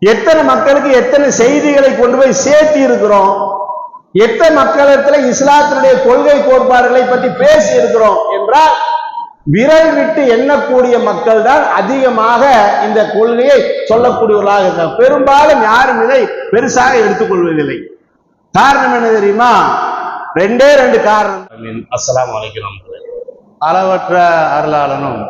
எத்தனை மக்களுக்கு எத்தனை செய்திகளை கொண்டு போய் சேர்த்தி இருக்கிறோம், எத்தனை மக்களிடத்துல இஸ்லாத்தினுடைய கொள்கை கோட்பாடுகளை பற்றி பேசி இருக்கிறோம் என்றால் விரல் விட்டு எண்ணக்கூடிய மக்கள் தான் அதிகமாக இந்த கொள்கையை சொல்லக்கூடியவர்களாக இருக்கிறார். பெரும்பாலும் யாரும் இதை பெருசாக எடுத்துக்கொள்வதில்லை. காரணம் என்ன தெரியுமா? ரெண்டே ரெண்டு காரணம். அஸ்ஸலாமு அலைக்கும். அளவற்ற அருளாளனும்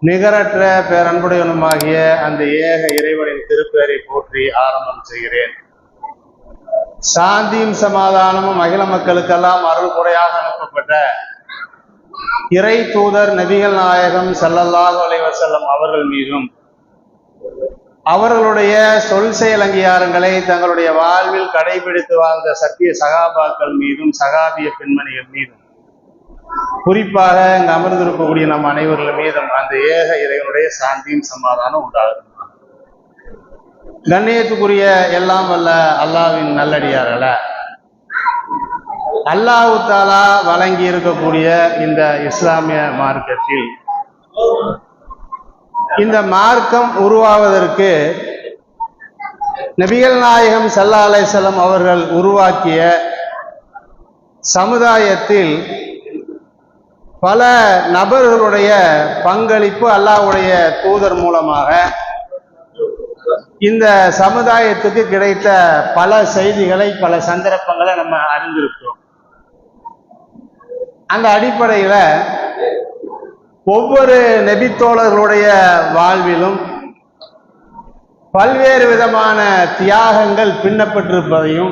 நிகரற்ற பேரன்புடையவனுமாகிய அந்த ஏக இறைவனின் திருப்பெயரை போற்றி ஆரம்பம் செய்கிறேன். சாந்தியும் சமாதானமும் அகில மக்களுக்கெல்லாம் அருள் குறையாக அனுப்பப்பட்ட இறை தூதர் நபிகள் நாயகம் ஸல்லல்லாஹு அலைஹி வஸல்லம் அவர்கள் மீதும் அவர்களுடைய சொல் செயல் அங்கீகாரங்களை தங்களுடைய வாழ்வில் கடைபிடித்து வாழ்ந்த சத்திய சகாபாக்கள் மீதும் சகாபிய பெண்மணிகள் மீதும் குறிப்பாக இங்கு அமர்ந்திருக்கக்கூடிய நம் அனைவர்கள் மீதும் அந்த ஏக இறைவனுடைய சாந்தியும் சமாதானம் உண்டாகும். கண்ணியத்துக்குரிய எல்லாம் வல்ல அல்லாஹ்வின் நல்லடியார்கள, அல்லாஹ் தஆலா வழங்கி இருக்கக்கூடிய இந்த இஸ்லாமிய மார்க்கத்தில் இந்த மார்க்கம் உருவாவதற்கு நபிகள் நாயகம் ஸல்லல்லாஹு அலைஹி வஸல்லம் அவர்கள் உருவாக்கிய சமுதாயத்தில் பல நபர்களுடைய பங்களிப்பு அல்லாஹ்வுடைய தூதர் மூலமாக இந்த சமுதாயத்துக்கு கிடைத்த பல செய்திகளை பல சந்தர்ப்பங்களை நம்ம அறிந்திருக்கிறோம். அந்த அடிப்படையில ஒவ்வொரு நபித்தோழர்களுடைய வாழ்விலும் பல்வேறு விதமான தியாகங்கள் பின்னப்பட்டிருப்பதையும்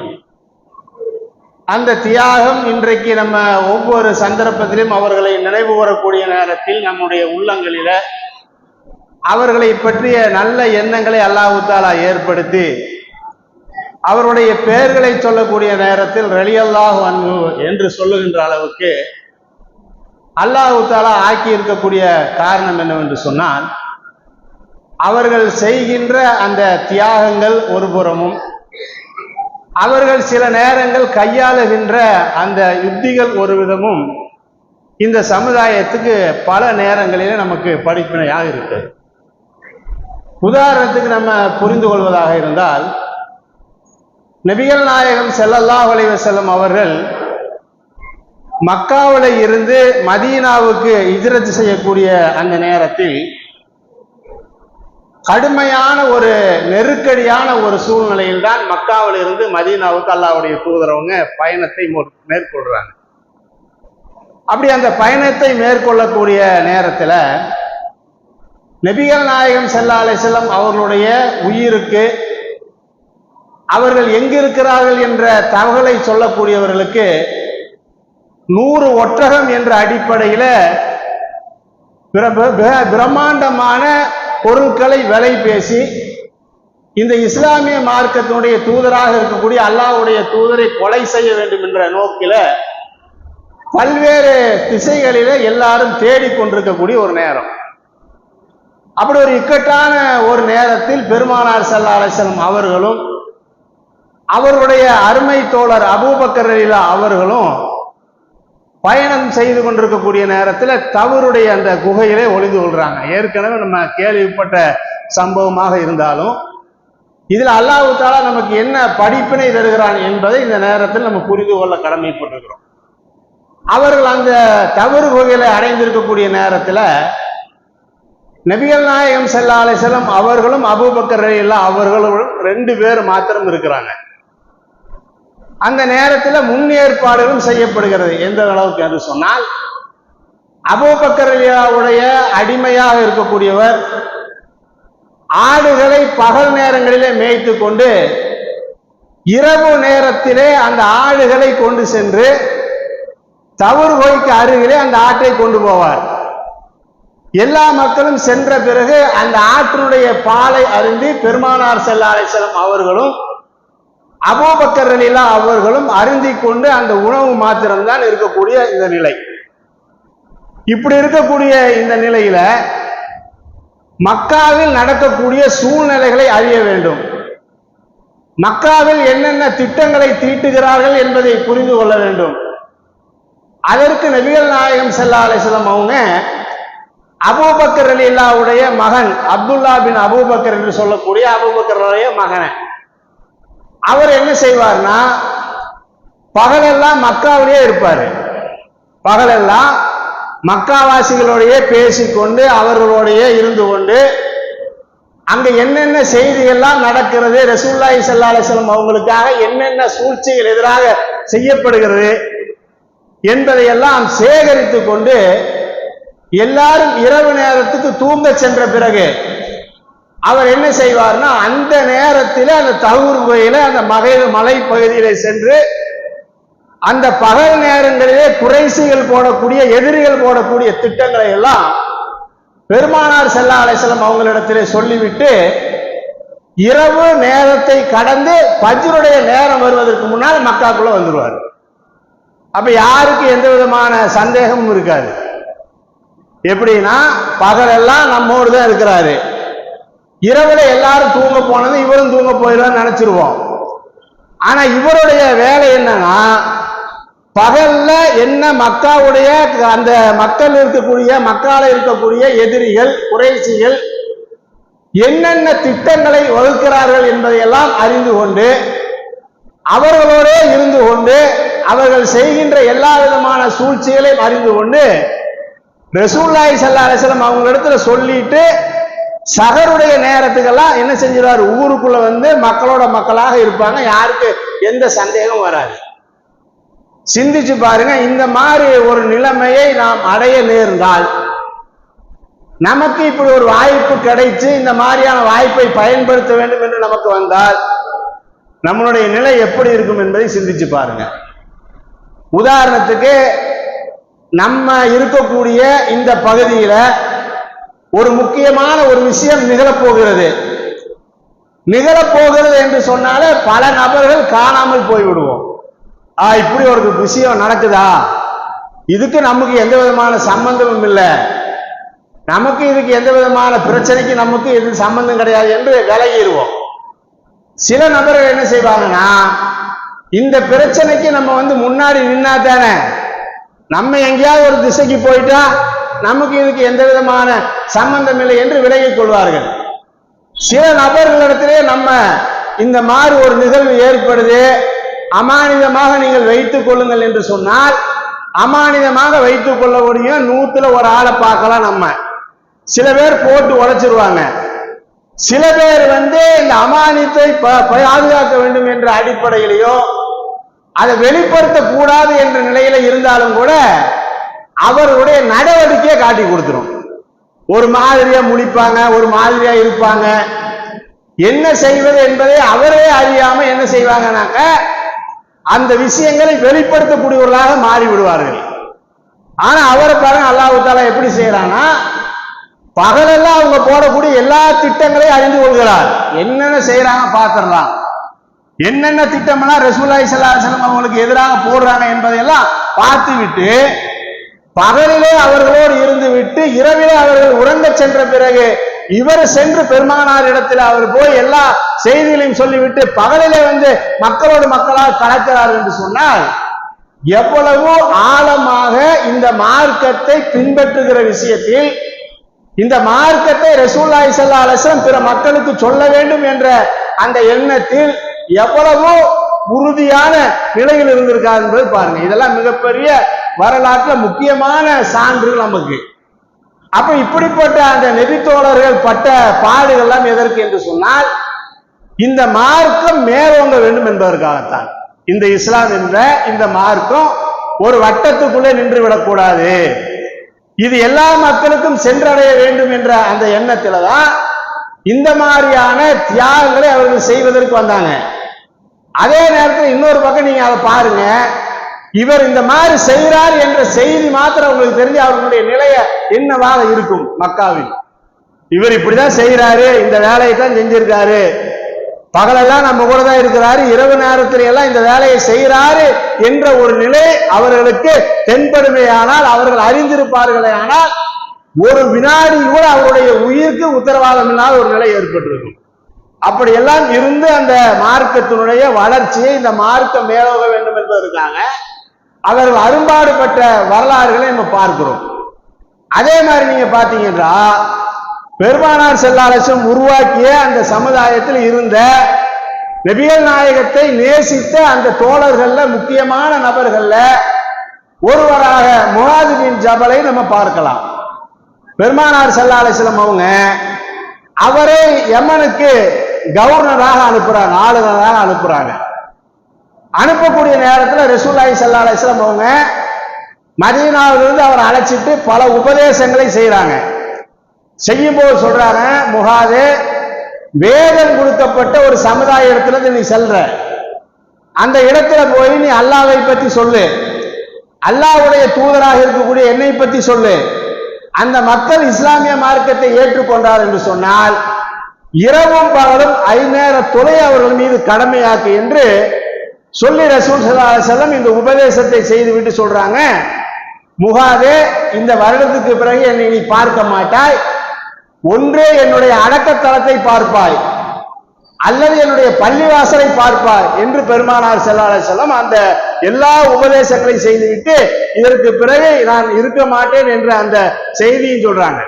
அந்த தியாகம் இன்றைக்கு நம்ம ஒவ்வொரு சந்தர்ப்பத்திலும் அவர்களை நினைவு கூறக்கூடிய நேரத்தில் நம்முடைய உள்ளங்களில அவர்களை பற்றிய நல்ல எண்ணங்களை அல்லாஹ் தஆலா ஏற்படுத்தி அவருடைய பெயர்களை சொல்லக்கூடிய நேரத்தில் ரலியல்லாஹு அன்ஹு என்று சொல்லுகின்ற அளவுக்கு அல்லாஹ் தஆலா ஆக்கி இருக்கக்கூடிய காரணம் என்னவென்று சொன்னால், அவர்கள் செய்கின்ற அந்த தியாகங்கள் ஒரு புறமும் அவர்கள் சில நேரங்கள் கையாளுகின்ற அந்த யுத்திகள் ஒரு விதமும் இந்த சமுதாயத்துக்கு பல நேரங்களிலே நமக்கு படிப்பினையாக இருக்கு. உதாரணத்துக்கு நம்ம புரிந்து கொள்வதாக இருந்தால், நபிகள் நாயகம் ஸல்லல்லாஹு அலைஹி வஸல்லம் அவர்கள் மக்காவில இருந்து மதீனாவுக்கு ஹிஜ்ரத் செய்யக்கூடிய அந்த நேரத்தில் கடுமையான ஒரு நெருக்கடியான ஒரு சூழ்நிலையில் தான் மக்காவில் இருந்து மதீனாவுக்கு அல்லாஹ்வுடைய தூதரவங்க பயணத்தை மேற்கொள்றாங்க. அப்படி அந்த பயணத்தை மேற்கொள்ளக்கூடிய நேரத்துல நபிகள் நாயகம் ஸல்லல்லாஹு அலைஹி வஸல்லம் அவர்களுடைய உயிருக்கு அவர்கள் எங்கிருக்கிறார்கள் என்ற தகவலை சொல்லக்கூடியவர்களுக்கு 100 ஒட்டகம் என்ற அடிப்படையில பிரம்மாண்டமான பொருட்களை விலை பேசி இந்த இஸ்லாமிய மார்க்கத்தினுடைய தூதராக இருக்கக்கூடிய அல்லாஹ்வுடைய தூதரை கொலை செய்ய வேண்டும் என்ற நோக்கில பல்வேறு திசைகளில எல்லாரும் தேடிக்கொண்டிருக்கக்கூடிய ஒரு நேரம். அப்படி ஒரு இக்கட்டான ஒரு நேரத்தில் பெருமானார் ஸல்லல்லாஹு அலைஹி வஸல்லம் அவர்களும் அவருடைய அருமை தோழர் அபூபக்கர் ரலியல்லாஹு அவர்களும் பயணம் செய்து கொண்டிருக்கக்கூடிய நேரத்தில் தவறுடைய அந்த குகையிலே ஒளிந்து கொள்றாங்க. ஏற்கனவே நம்ம கேள்விப்பட்ட சம்பவமாக இருந்தாலும் இதில் அல்லாஹ் தஆலா நமக்கு என்ன படிப்பினை தருகிறான் என்பதை இந்த நேரத்தில் நம்ம புரிந்து கொள்ள கடமைப்பட்டிருக்கிறோம். அவர்கள் அந்த தவறு குகையில அடைந்திருக்கக்கூடிய நேரத்தில் நபிகள் நாயகம் ஸல்லல்லாஹு அலைஹி வஸல்லம் அவர்களும் அபூபக்கர் ரலியல்லாஹு அவர்களும் 2 பேர் மாத்திரம் இருக்கிறாங்க. அந்த நேரத்தில் முன்னேற்பாடுகளும் செய்யப்படுகிறது. எந்த அளவுக்கு என்று சொன்னால், அபூபக்கர் ரலியல்லாஹுடைய அடிமையாக இருக்கக்கூடியவர் ஆடுகளை பகல் நேரங்களிலே மேய்த்து கொண்டு இரவு நேரத்திலே அந்த ஆடுகளை கொண்டு சென்று தவறு கோய்க்கு அருகிலே அந்த ஆட்டை கொண்டு போவார். எல்லா மக்களும் சென்ற பிறகு அந்த ஆற்றினுடைய பாலை அருந்தி பெருமானார் ஸல்லல்லாஹு அலைஹி வஸல்லம் அவர்களும் அபூபக்கர் ரலியல்லாஹு அவர்களும் அருந்தி கொண்டு அந்த உணவு மாத்திரம்தான் இருக்கக்கூடிய இந்த நிலை. இப்படி இருக்கக்கூடிய இந்த நிலையில மக்காவில் நடக்கக்கூடிய சூழ்நிலைகளை அறிய வேண்டும். மக்காவில் என்னென்ன திட்டங்களை தீட்டுகிறார்கள் என்பதை புரிந்து கொள்ள வேண்டும். அதற்கு நபிகள் நாயகம் ஸல்லல்லாஹு அலைஹி வஸல்லம் அவங்க அபூபக்கர் ரலியல்லாஹுடைய மகன் அப்துல்லா பின் அபூபக்கர் என்று சொல்லக்கூடிய அபூபக்கருடைய மகன். அவர் என்ன செய்வார்னா, பகலெல்லாம் மக்காவிலேயே இருப்பாரு. பகலெல்லாம் மக்காவாசிகளோடையே பேசிக்கொண்டு அவர்களோடையே இருந்து கொண்டு அங்க என்னென்ன செய்திகள்லாம் நடக்கிறது, ரசூலுல்லாஹி ஸல்லல்லாஹு அலைஹி வஸல்லம் அவங்களுக்காக என்னென்ன சூழ்ச்சிகள் எதிராக செய்யப்படுகிறது என்பதையெல்லாம் சேகரித்து கொண்டு எல்லாரும் இரவு நேரத்துக்கு தூங்க சென்ற பிறகு அவர் என்ன செய்வார்னா, அந்த நேரத்தில் அந்த தகூர் குகையில அந்த மலை பகுதியில சென்று அந்த பகல் நேரங்களிலே குறைசிகள் போடக்கூடிய எதிரிகள் போடக்கூடிய திட்டங்களை எல்லாம் பெருமானார் ஸல்லல்லாஹு அலைஹி வஸல்லம் அவங்களிடத்திலே சொல்லிவிட்டு இரவு நேரத்தை கடந்து ஃபஜ்ருடைய நேரம் வருவதற்கு முன்னால் மக்காக்குள்ள வந்துருவார். அப்ப யாருக்கு எந்த விதமான சந்தேகமும் இருக்காது. எப்படின்னா, பகலெல்லாம் நம்மோடு தான் இருக்கிறாரு, இரவுல எல்லாரும் தூங்க போனது இவரும் தூங்க போயிடுவான்னு நினைச்சிருவோம். ஆனா இவருடைய வேலை என்னன்னா, பகல்ல என்ன மக்காவுடைய அந்த மக்கால இருக்கக்கூடிய எதிரிகள் குறைசிகள் என்னென்ன திட்டங்களை வகுக்கிறார்கள் என்பதையெல்லாம் அறிந்து கொண்டு அவர்களோடே இருந்து கொண்டு அவர்கள் செய்கின்ற எல்லா விதமான சூழ்ச்சிகளையும் அறிந்து கொண்டு ரசூலுல்லாஹி ஸல்லல்லாஹு அலைஹி வஸல்லம் அவங்களிடத்துல சொல்லிட்டு சஹருடைய நேரத்துக்கெல்லாம் என்ன செஞ்சிருவாரு, ஊருக்குள்ள வந்து மக்களோட மக்களாக இருப்பாங்க, யாருக்கு எந்த சந்தேகம் வராது. சிந்திச்சு பாருங்க, இந்த மாதிரி ஒரு நிலைமையை நாம் அடைய நேர்ந்தால், நமக்கு இப்படி ஒரு வாய்ப்பு கிடைச்சு இந்த மாதிரியான வாய்ப்பை பயன்படுத்த வேண்டும் என்று நமக்கு வந்தால் நம்மளுடைய நிலை எப்படி இருக்கும் என்பதை சிந்திச்சு பாருங்க. உதாரணத்துக்கு, நம்ம இருக்கக்கூடிய இந்த பகுதியில ஒரு முக்கியமான ஒரு விஷயம் நிகழப்போகிறது என்று சொன்னாலே பல நபர்கள் காணாமல் போய்விடுவோம். இப்படி ஒரு விஷயம் நடக்குதா, இதுக்கு நமக்கு எந்த விதமான சம்பந்தமும் இல்லை, நமக்கு இதுக்கு எந்த விதமான பிரச்சனைக்கு நமக்கு எது சம்பந்தம் கிடையாது என்று விலகிடுவோம். சில நபர்கள் என்ன செய்வாங்கன்னா, இந்த பிரச்சனைக்கு நம்ம வந்து முன்னாடி நின்னா தானே, நம்ம எங்கேயாவது ஒரு திசைக்கு போயிட்டா நமக்கு இதுக்கு எந்த விதமான சம்பந்தம் இல்லை என்று விலகிக் கொள்வார்கள். சில நபர்களிடத்திலே நம்ம இந்த மாதிரி ஒரு நிகழ்வு ஏற்படுது, அமானிதமாக நீங்கள் வைத்துக் கொள்ளுங்கள் என்று சொன்னால் அமானிதமாக வைத்துக் கொள்ள முடியும். 100ல ஒரு ஆளை பார்க்கலாம். நம்ம சில பேர் போட்டு உடைச்சிருவாங்க, சில பேர் வந்து இந்த அமானியத்தை பாதுகாக்க வேண்டும் என்ற அடிப்படையிலேயோ அதை வெளிப்படுத்த கூடாது என்ற நிலையில இருந்தாலும் கூட அவர்களுடைய நடவடிக்கையை காட்டி கொடுத்துரும். ஒரு மாதிரியா முழிப்பாங்க, ஒரு மாதிரியா இருப்பாங்க. என்ன செய்வது என்பதை அவரே அறியாம என்ன செய்வாங்கனாக்க அந்த விஷயங்களை வெளிப்படுத்தக்கூடியவர்களாக மாறி விடுவார்கள். ஆனா அவரை பாருங்க, அல்லாஹ் தஆலா எப்படி செய்யறானா, பகலெல்லாம் அவங்க போடக்கூடிய எல்லா திட்டங்களையும் அறிந்து கொள்கிறார். என்னென்ன செய்யறாங்க பார்த்துடலாம், என்னென்ன திட்டம்லாம் ரசூலுல்லாஹி ஸல்லல்லாஹு அலைஹி வஸல்லம் அவங்களுக்கு எதிராக போடுறாங்க என்பதையெல்லாம் பார்த்து விட்டு பகலிலே அவர்களோடு இருந்து விட்டு இரவிலே அவர்கள் உறங்க சென்ற பிறகு இவர் சென்று பெருமானார் இடத்தில் அவர் போய் எல்லா செய்திகளையும் சொல்லிவிட்டு பகலிலே வந்து மக்களோடு மக்களாக கலக்கிறார் என்று சொன்னால் எவ்வளவு ஆழமாக இந்த மார்க்கத்தை பின்பற்றுகிற விஷயத்தில், இந்த மார்க்கத்தை ரசூலுல்லாஹி ஸல்லல்லாஹு அலைஹி வஸல்லம் பிற மக்களுக்கு சொல்ல வேண்டும் என்ற அந்த எண்ணத்தில் எவ்வளவு உறுதியான நிலையில் இருந்திருக்கார் என்பது பாருங்க. இதெல்லாம் மிகப்பெரிய வரலாற்றில் முக்கியமான சான்றுகள் நமக்கு. அப்ப இப்படிப்பட்ட அந்த நெபித்தோழர்கள் பட்ட பாடுகள் எல்லாம் எதற்கு என்று சொன்னால், இந்த மார்க்கம் மேலோங்க வேண்டும் என்பதற்காகத்தான். இந்த இஸ்லாம் என்ற இந்த மார்க்கம் ஒரு வட்டத்துக்குள்ளே நின்று விடக்கூடாது, இது எல்லா மக்களுக்கும் சென்றடைய வேண்டும் என்ற அந்த எண்ணத்துல தான் இந்த மாதிரியான தியாகங்களை அவர்கள் செய்வதற்கு வந்தாங்க. அதே நேரத்தில் இன்னொரு பக்கம் நீங்க அதை பாருங்க, இவர் இந்த மாதிரி செய்கிறார் என்ற செய்தி மாத்திரம் உங்களுக்கு தெரிஞ்சு அவர்களுடைய நிலைய என்னவாக இருக்கும் மக்காவில். இவர் இப்படிதான் செய்யறாரு, இந்த வேலையை தான் செஞ்சிருக்காரு, பகலெல்லாம் நம்ம கூட தான் இருக்கிறாரு, இரவு நேரத்தில எல்லாம் இந்த வேலையை செய்கிறாரு என்ற ஒரு நிலை அவர்களுக்கு தென்படுமையானால், அவர்கள் அறிந்திருப்பார்களே ஆனால் ஒரு வினாடி கூட அவருடைய உயிருக்கு உத்தரவாதம் இல்லாத ஒரு நிலை ஏற்பட்டிருக்கும். அப்படியெல்லாம் இருந்து அந்த மார்க்கத்தினுடைய வளர்ச்சியை, இந்த மார்க்கம் மேலோக வேண்டும் என்பதற்காக அவர்கள் அரும்பாடுபட்ட வரலாறுகளை நம்ம பார்க்கிறோம். அதே மாதிரி நீங்க பாத்தீங்கன்னா பெருமானார் ஸல்லல்லாஹு அலைஹி வஸல்லம் உருவாக்கிய அந்த சமுதாயத்தில் இருந்த நபிகள் நாயகத்தை நேசித்த அந்த தோழர்கள்ல முக்கியமான நபர்கள்ல ஒருவராக முஆது பின் ஜபலை நம்ம பார்க்கலாம். பெருமானார் ஸல்லல்லாஹு அலைஹி வஸல்லம் அவங்க அவரை யமனுக்கு கவர்னராக அனுப்புறாங்க, ஆளுநராக அனுப்புறாங்க. அனுப்பக்கூடிய நேரத்தில் ரசூலுல்லாஹி ஸல்லல்லாஹு அலைஹி வஸல்லம் அவங்க மதீனாவிலிருந்து அவர் அழைச்சிட்டு பல உபதேசங்களை செய்யறாங்க. செய்யும்போது சொல்றாங்க, முகாதே, வேதம் கொடுக்கப்பட்ட ஒரு சமுதாய இடத்துல நீ செல்ற, அந்த இடத்துல போய் நீ அல்லாஹ்வை பற்றி சொல்லு, அல்லாஹ்வுடைய தூதராக இருக்கக்கூடிய என்னை பற்றி சொல்லு, அந்த மக்கள் இஸ்லாமிய மார்க்கத்தை ஏற்றுக்கொண்டார் என்று சொன்னால் இரவும் பகலும் 5 நேர தொலை அவர்கள் மீது கடமையாக்கு என்று சொல்லி ரசூல் ஸல்லல்லாஹு அலைஹி வஸல்லம் இந்த உபதேசத்தை செய்துவிட்டு சொல்றாங்க, முகாதே, இந்த வருடத்துக்கு பிறகு என்னை நீ பார்க்க மாட்டாய், ஒன்றே என்னுடைய அடக்கத்தலத்தை பார்ப்பாய் அல்லது என்னுடைய பள்ளிவாசலை பார்ப்பாய் என்று பெருமானார் ஸல்லல்லாஹு அலைஹி வஸல்லம் அந்த எல்லா உபதேசங்களை செய்துவிட்டு இதற்கு பிறகு நான் இருக்க மாட்டேன் என்ற அந்த செய்தியும் சொல்றாங்க.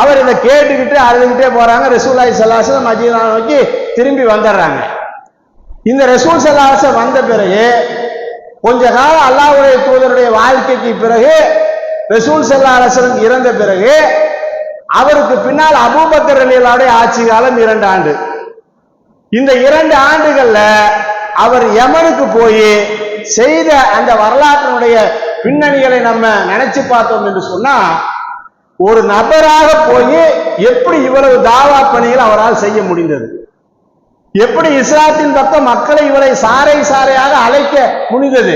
அவர் இதை கேட்டுக்கிட்டு அழுதுகிட்டே போறாங்க. ரசூலுல்லாஹி ஸல்லல்லாஹு அலைஹி வஸல்லம் மதீனா நோக்கி திரும்பி வந்துடுறாங்க. இந்த ரசூல் ஸல்லல்லாஹு அலைஹி வஸல்லம் வந்த பிறகு கொஞ்ச காலம் அல்லாஹ்வுடைய தூதருடைய வாழ்க்கைக்கு பிறகு ரசூல் ஸல்லல்லாஹு அலைஹி வஸல்லம் இறந்த பிறகு அவருக்கு பின்னால் அபூபக்கர் ரலியல்லாஹு ஆட்சி காலம் 2 ஆண்டு. இந்த 2 ஆண்டுகள்ல அவர் யமனுக்கு போய் செய்த அந்த வரலாற்றினுடைய பின்னணிகளை நம்ம நினைச்சு பார்த்தோம் என்று சொன்னா, ஒரு நபராக போய் எப்படி இவ்வளவு தாவா பணிகள் அவரால் செய்ய முடிந்தது, எப்படி இஸ்லாத்தின் பக்கம் மக்களை இவரை சாரை சாரையாக அழைக்க முடிந்தது,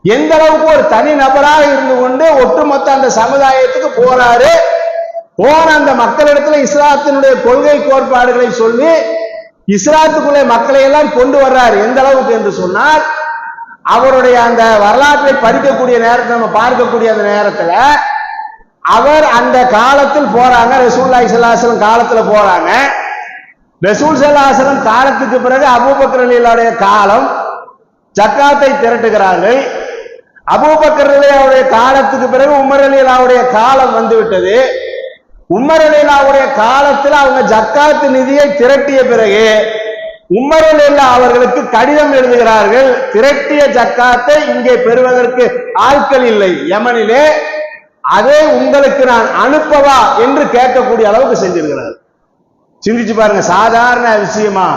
எந்த அளவுக்கு ஒரு தனி நபராக இருந்து கொண்டு ஒட்டுமொத்த அந்த சமுதாயத்துக்கு போறாரு, போன அந்த மக்களிடத்துல இஸ்லாத்தினுடைய கொள்கை கோட்பாடுகளை சொல்லி இஸ்லாத்துக்குள்ளே மக்களை எல்லாம் கொண்டு வர்றாரு. எந்த அளவுக்கு என்று சொன்னால், அவருடைய அந்த வரலாற்றை படிக்கக்கூடிய நேரத்தில் நம்ம பார்க்கக்கூடிய அந்த நேரத்துல அவர் அந்த காலத்தில் போறாங்க, ரசூலுல்லாஹி ஸல்லல்லாஹு அலைஹி வஸல்லம் காலத்துல போறாங்க. ரசூல் ஸல்லல்லாஹு அலைஹி வஸல்லம் காலத்துக்கு பிறகு அபூபக்கர் ரலியல்லாஹு காலம் ஜக்காத்தை திரட்டுகிறார்கள். அபூபக்கர் ரலியல்லாஹு காலத்துக்கு பிறகு உமர் ரலியல்லாஹு காலம் வந்து விட்டது. உமர் ரலியல்லாஹு காலத்தில் அவங்க ஜக்காத்து நிதியை திரட்டிய பிறகு உமர் ரலியல்லாஹு அவர்களுக்கு கடிதம் எழுதுகிறார்கள், திரட்டிய ஜக்காத்தை இங்கே பெறுவதற்கு ஆட்கள் இல்லை யமனிலே, அதை உங்களுக்கு நான் அனுப்பவா என்று கேட்கக்கூடிய அளவுக்கு செஞ்சிருக்கிறார். சிந்திச்சு பாருங்க, சாதாரண விஷயமா?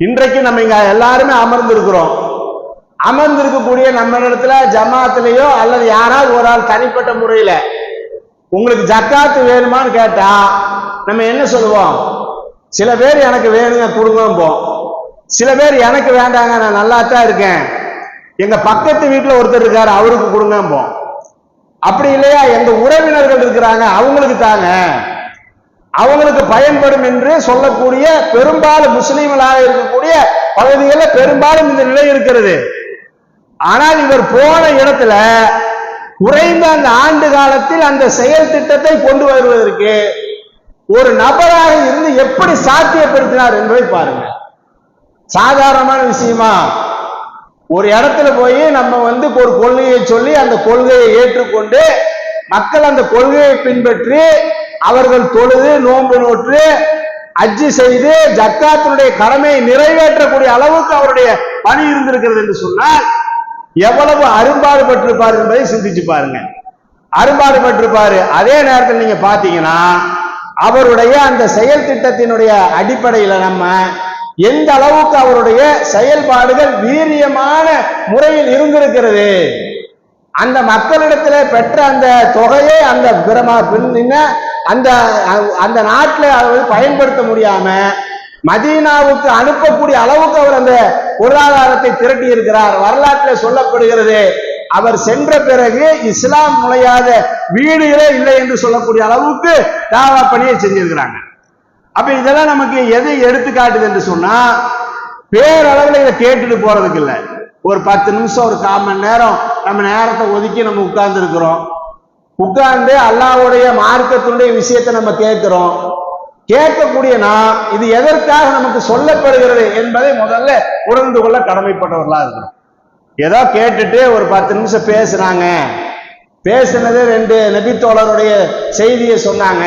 இன்றைக்கு நம்ம இங்க எல்லாருமே அமர்ந்திருக்கிறோம். அமர்ந்திருக்கக்கூடிய நம்ம இடத்துல ஜமாத்திலேயோ அல்லது யாராவது ஒரு ஆள் தனிப்பட்ட முறையில உங்களுக்கு ஜக்காத்து வேணுமான்னு கேட்டா நம்ம என்ன சொல்லுவோம்? சில பேர் எனக்கு வேணுங்க கொடுங்கம்போம், சில பேர் எனக்கு வேண்டாங்க நான் நல்லா தான் இருக்கேன், எங்க பக்கத்து வீட்டுல ஒருத்தர் இருக்காரு அவருக்கு கொடுங்கம்போம். அப்படி இல்லையா, எங்க உறவினர்கள் இருக்கிறாங்க அவங்களுக்கு தாங்க, அவங்களுக்கு பயன்படும் என்று சொல்லக்கூடிய பெரும்பாலும் முஸ்லீம்களாக இருக்கக்கூடிய பகுதிகளில் பெரும்பாலும் இந்த நிலை இருக்கிறது. ஆனால் இவர் போன இடத்துல குறைந்த அந்த ஆண்டு காலத்தில் அந்த செயல் திட்டத்தை கொண்டு வருவதற்கு ஒரு நபராக இருந்து எப்படி சாத்தியப்படுத்தினார் என்பதை பாருங்க. சாதாரணமான விஷயமா? ஒரு இடத்துல போய் நம்ம ஒரு கொள்கையை சொல்லி அந்த கொள்கையை ஏற்றுக்கொண்டு மக்கள் அந்த கொள்கையை பின்பற்றி அவர்கள் தொழுது நோன்பு நோற்று அஜ்ஜி செய்து ஜக்காத்தினுடைய கடமையை நிறைவேற்றக்கூடிய அளவுக்கு அவருடைய பணி இருந்திருக்கிறது என்று சொன்னால் எவ்வளவு அரும்பாடு பட்டிருப்பார் என்பதை சிந்திச்சு பாருங்க. அரும்பாடு பட்டிருப்பாரு. அதே நேரத்தில் நீங்க பாத்தீங்கன்னா அவருடைய அந்த செயல் திட்டத்தினுடைய அடிப்படையில நம்ம எந்த அளவுக்கு அவருடைய செயல்பாடுகள் வீரியமான முறையில் இருந்திருக்கிறது, அந்த மக்களிடத்தில் பெற்ற அந்த தொகையை அந்த அந்த அந்த நாட்டில் பயன்படுத்த முடியாம மதீனாவுக்கு அனுப்பக்கூடிய அளவுக்கு அவர் அந்த பொருளாதாரத்தை திரட்டி இருக்கிறார். வரலாற்றில் சொல்லப்படுகிறது, அவர் சென்ற பிறகு இஸ்லாம் நுழையாத வீடுகளே இல்லை என்று சொல்லக்கூடிய அளவுக்கு தாவா பணியை செஞ்சிருக்கிறாங்க. அப்ப இதெல்லாம் நமக்கு எதை எடுத்து காட்டுது என்று சொன்னா, பேரளவில் இதை கேட்டுட்டு போறதுக்கு இல்லை. ஒரு 10 நிமிஷம் ஒரு 1/4 மணி நேரம் நம்ம நேரத்தை ஒதுக்கி நம்ம உட்கார்ந்து இருக்கிறோம். உட்கார்ந்து அல்லாஹ்வுடைய மார்க்கத்தினுடைய விஷயத்தை நம்ம கேட்கிறோம். கேட்கக்கூடிய நாம் இது எதற்காக நமக்கு சொல்லப்படுகிறது என்பதை முதல்ல உணர்ந்து கொள்ள கடமைப்பட்டவர்களா இருக்கிறோம். ஏதோ கேட்டுட்டு ஒரு 10 நிமிஷம் பேசுறாங்க, பேசினது 2 நபித்தோழருடைய செய்தியை சொன்னாங்க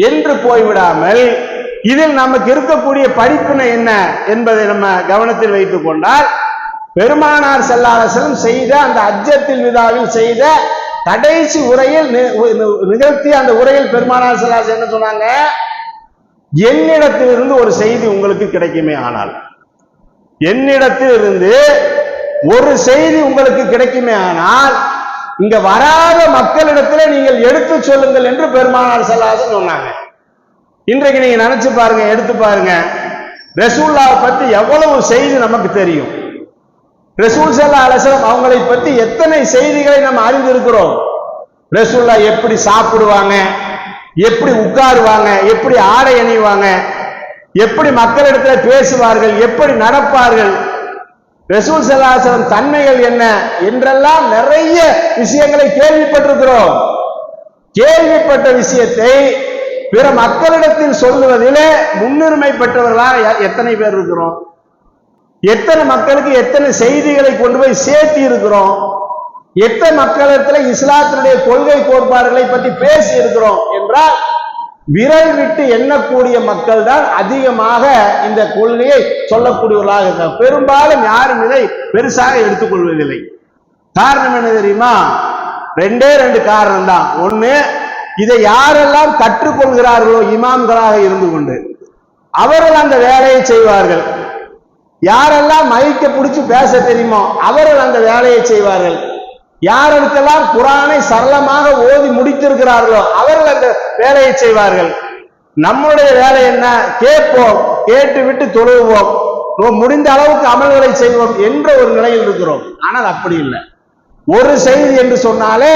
என்று போய்விடாமல் இதில் நமக்கு இருக்கக்கூடிய படிப்பினை என்ன என்பதை நம்ம கவனத்தில் வைத்துக் கொண்டால், பெருமானார் ஸல்லல்லாஹு அலைஹி வஸல்லம் செய்த அந்த ஹஜ்ஜத்துல் விதாவில் செய்த கடைசி உரையில் நிகழ்த்திய அந்த உரையில் பெருமானார் ஸல்லல்லாஹு அலைஹி வஸல்லம் என்ன சொன்னாங்க? என்னிடத்திலிருந்து ஒரு செய்தி உங்களுக்கு கிடைக்குமே ஆனால், என்னிடத்திலிருந்து ஒரு செய்தி உங்களுக்கு கிடைக்குமே ஆனால் இங்க வராத மக்களிடத்துல நீங்கள் எடுத்து சொல்லுங்கள் என்று பெருமானார் ஸல்லல்லாஹு அலைஹி வஸல்லம் சொன்னாங்க. இன்றைக்கு நீங்க நினைச்சு பாருங்க, எடுத்து பாருங்க, ரசூலுல்லாஹ் பத்தி எவ்வளவு செய்தி நமக்கு தெரியும். ரசூல் ஸல்லல்லாஹு அலைஹி வஸல்லம் அவங்களை பத்தி எத்தனை செய்திகளை நம்ம அறிந்திருக்கிறோம். ரசூலுல்லாஹ் எப்படி சாப்பிடுவாங்க, எப்படி உட்காருவாங்க, எப்படி ஆடை அணிவாங்க, எப்படி மக்களிடத்துல பேசுவார்கள், எப்படி நடப்பார்கள், ரசூல் ஸல்லல்லாஹு அலைஹி வஸல்லம் தன்மைகள் என்ன என்றெல்லாம் நிறைய விஷயங்களை கேள்விப்பட்டிருக்கிறோம். கேள்விப்பட்ட விஷயத்தை பிற மக்களிடத்தில் சொல்லுவதிலே முன்னுரிமை பெற்றவர்களாக எத்தனை பேர் இருக்கிறோம்? எத்தனை மக்களுக்கு எத்தனை செய்திகளை கொண்டு போய் சேர்த்தி இருக்கிறோம்? எத்தனை மக்களிடத்தில் இஸ்லாத்தினுடைய கொள்கை கோட்பாடுகளை பற்றி பேசி இருக்கிறோம் என்றால் விரல் விட்டு எண்ணக்கூடிய மக்கள் தான் அதிகமாக இந்த கொள்கையை சொல்லக்கூடியவர்களாக இருக்கிறார். பெரும்பாலும் யாரும் இதை பெருசாக எடுத்துக்கொள்வதில்லை. காரணம் என்ன தெரியுமா? 2 காரணம் தான். ஒண்ணு, இதை யாரெல்லாம் கற்றுக்கொள்கிறார்களோ இமாம்களாக இருந்து கொண்டு அவர்கள் அந்த வேலையை செய்வார்கள். யாரெல்லாம் மைக்க பிடிச்சு பேச தெரியுமோ அவர்கள் அந்த வேலையை செய்வார்கள். யாருக்கெல்லாம் குர்ஆனை சரளமாக ஓதி முடித்திருக்கிறார்களோ அவர்கள் அந்த வேலையை செய்வார்கள். நம்முடைய வேலை என்ன? கேட்போம், கேட்டு விட்டு தொழுவோம், முடிந்த அளவுக்கு அமல்களை செய்வோம் என்ற ஒரு நிலையில் இருக்கிறோம். ஆனால் அப்படி இல்லை. ஒரு செய்தி என்று சொன்னாலே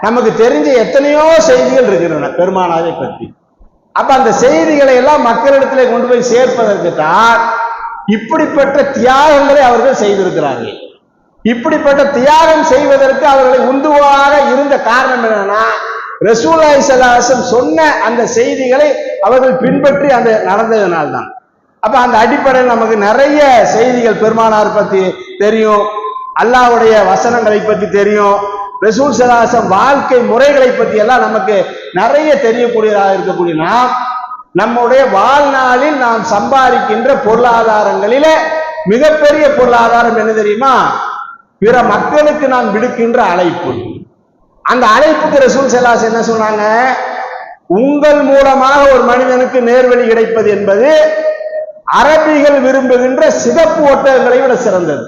நமக்கு தெரிஞ்ச எத்தனையோ செய்திகள் இருக்கின்றன பெருமானாரை பற்றி. அப்ப அந்த செய்திகளை எல்லாம் மக்களிடத்திலே கொண்டு போய் சேர்ப்பதற்கு தான் இப்படிப்பட்ட தியாகங்களை அவர்கள் செய்திருக்கிறார்கள். இப்படிப்பட்ட தியாகம் செய்வதற்கு அவர்களை உந்துவாக இருந்த காரணம் என்னன்னா, ரசூலுல்லாஹி ஸல்லல்லாஹு அலைஹி வஸல்லம் சொன்ன அந்த செய்திகளை அவர்கள் பின்பற்றி அந்த நடந்ததனால்தான். அப்ப அந்த அடிப்படையில் நமக்கு நிறைய செய்திகள் பெருமானார் பத்தி தெரியும், அல்லாஹ்வுடைய வசனங்களை பற்றி தெரியும், ரசூல் ஸல்லல்லாஹு அலைஹி வஸல்லம் வாழ்க்கை முறைகளை பற்றி எல்லாம் நமக்கு நிறைய தெரியக்கூடியதாக இருக்கக்கூடிய நாம் நம்முடைய வாழ்நாளில் நாம் சம்பாதிக்கின்ற பொருளாதாரங்களிலே மிகப்பெரிய பொருளாதாரம் என்ன தெரியுமா? பிற மக்களுக்கு நாம் விடுக்கின்ற அழைப்பு. அந்த அழைப்புக்கு ரசூல் ஸல்லல்லாஹு அலைஹி வஸல்லம் என்ன சொன்னாங்க? உங்கள் மூலமாக ஒரு மனிதனுக்கு நேர்வழி கிடைப்பது என்பது அரபிகள் விரும்புகின்ற சிவப்பு ஒட்டகங்களை விட சிறந்தது.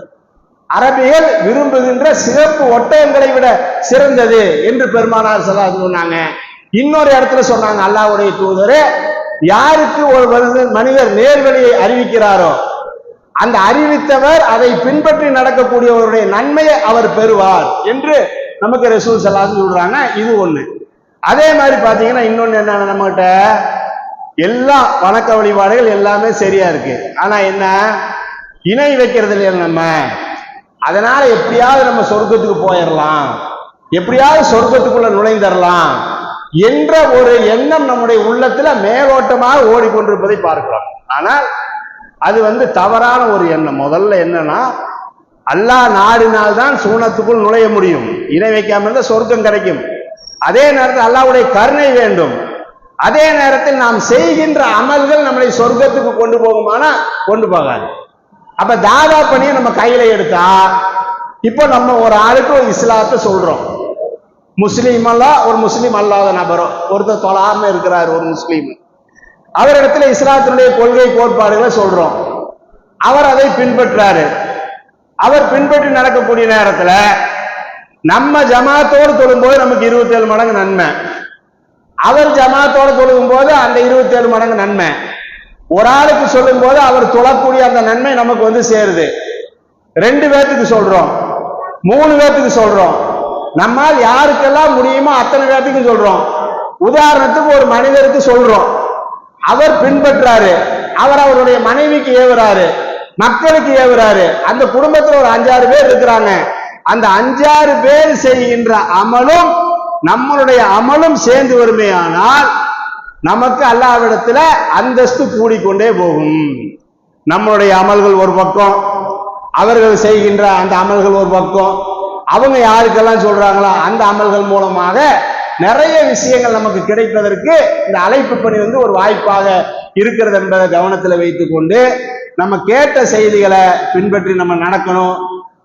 அரபிகள் விரும்புகின்ற சிவப்பு ஒட்டகங்களை விட சிறந்தது என்று பெருமானார் ஸல்லல்லாஹு அலைஹி வஸல்லம் சொன்னாங்க. இன்னொரு இடத்துல சொன்னாங்க, அல்லாஹ்வுடைய தூதரே, யாருக்கு ஒரு மனிதர் நேர்வழியை அறிவிக்கிறாரோ அந்த அறிவித்தவர் அதை பின்பற்றி நடக்கக்கூடியவருடைய நன்மையை அவர் பெறுவார் என்று நமக்கு ரசூல் ஸல்லல்லாஹு அலைஹி வஸல்லம் சொல்றாங்க. இது ஒண்ணு. அதே மாதிரி பாத்தீங்கன்னா இன்னொன்னு என்ன, நம்மகிட்ட எல்லா வணக்க வழிபாடுகள் எல்லாமே சரியா இருக்கு. ஆனா என்ன, இணை வைக்கிறது இல்லையா நம்ம. அதனால எப்படியாவது நம்ம சொர்க்கத்துக்கு போயிடலாம், எப்படியாவது சொர்க்கத்துக்குள்ள நுழைந்தரலாம் என்ற ஒரு எண்ணம் நம்முடைய உள்ளத்துல மேலோட்டமாக ஓடிக்கொண்டிருப்பதை பார்க்கிறோம். ஆனால் அது தவறான ஒரு எண்ணம். முதல்ல என்னன்னா, அல்லாஹ் நாடினால்தான் சூனத்துக்குள் நுழைய முடியும். இணை வைக்காம இருந்தால் சொர்க்கம் கிடைக்கும். அதே நேரத்தில் அல்லாஹ்வுடைய கருணை வேண்டும். அதே நேரத்தில் நாம் செய்கின்ற அமல்கள் நம்மளை சொர்க்கத்துக்கு கொண்டு போகுமானா கொண்டு போகாது. அப்ப தாதா பணியை நம்ம கையில எடுத்தா, இப்போ நம்ம ஒரு ஆளுக்கு ஒரு இஸ்லாத்தை சொல்றோம். முஸ்லீம் அல்லா ஒரு முஸ்லீம் அல்லாத நபரோ ஒருத்தர் தொழாம இருக்கிறார், ஒரு முஸ்லீம், அவரிடத்துல இஸ்லாத்தினுடைய கொள்கை கோட்பாடுகளை சொல்றோம். அவர் அதை பின்பற்றாரு. அவர் பின்பற்றி நடக்கக்கூடிய நேரத்துல நம்ம ஜமாத்தோடு தொழும்போது நமக்கு 27 மடங்கு நன்மை, அவர் ஜமாத்தோடு தொழுகும் போது அந்த 27 மடங்கு நன்மை. ஒரு ஆளுக்கு சொல்லும் போது அவர் தொழக்கூடிய அந்த நன்மை நமக்கு சேருது. 2 பேர்த்துக்கு சொல்றோம், 3 பேர்த்துக்கு சொல்றோம், நம்மால் யாருக்கெல்லாம் முடியுமோ அத்தனை பேர்த்துக்கு சொல்றோம். உதாரணத்துக்கு ஒரு மனிதருக்கு சொல்றோம், அவர் பின்பற்றாரு, அவர் அவருடைய மனைவிக்கு ஏவுறாரு, மக்களுக்கு ஏவுறாரு, அந்த குடும்பத்தில் ஒரு 5-6 பேர் இருக்கிறாங்க. அந்த 5-6 பேர் செய்கின்ற அமலும் நம்மளுடைய அமலும் சேர்ந்து வருமேயானால் நமக்கு அல்லாஹ்விடத்துல அந்தஸ்து கூடிக்கொண்டே போகும். நம்மளுடைய அமல்கள் ஒரு பக்கம், அவர்கள் செய்கின்ற அந்த அமல்கள் ஒரு பக்கம், அவங்க யாருக்கெல்லாம் சொல்றாங்களோ அந்த அமல்கள் மூலமாக நிறைய விஷயங்கள் நமக்கு கிடைப்பதற்கு இந்த அழைப்பு பணி ஒரு வாய்ப்பாக இருக்கிறது என்பதை கவனத்தில் வைத்துக் கொண்டு நம்ம கேட்ட செய்திகளை பின்பற்றி நம்ம நடக்கணும்.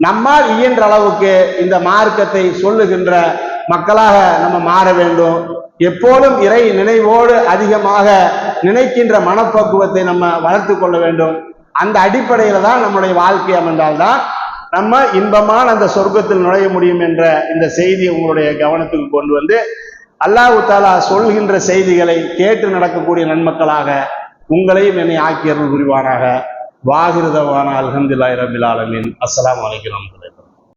நம்மால் இயன்ற அளவுக்கு இந்த மார்க்கத்தை சொல்லுகின்ற மக்களாக நம்ம மாற வேண்டும். எப்போதும் இறை நினைவோடு அதிகமாக நினைக்கின்ற மனப்பக்குவத்தை நம்ம வளர்த்து கொள்ள வேண்டும். அந்த அடிப்படையில தான் நம்முடைய வாழ்க்கை அமைந்தால்தான் நம்ம இன்பமான அந்த சொர்க்கத்தில் நுழைய முடியும் என்ற இந்த செய்தியை உங்களுடைய கவனத்துக்கு கொண்டு வந்து அல்லாஹ் தஆலா சொல்கின்ற செய்திகளை கேட்டு நடக்கக்கூடிய நன்மக்களாக உங்களையும் என்னை ஆக்கியர்கள் புரிவானாக. வாகிருதவான அல்ஹம்துலில்லாஹி ரப்பில் ஆலமீன். அஸ்ஸலாமு அலைக்கும்.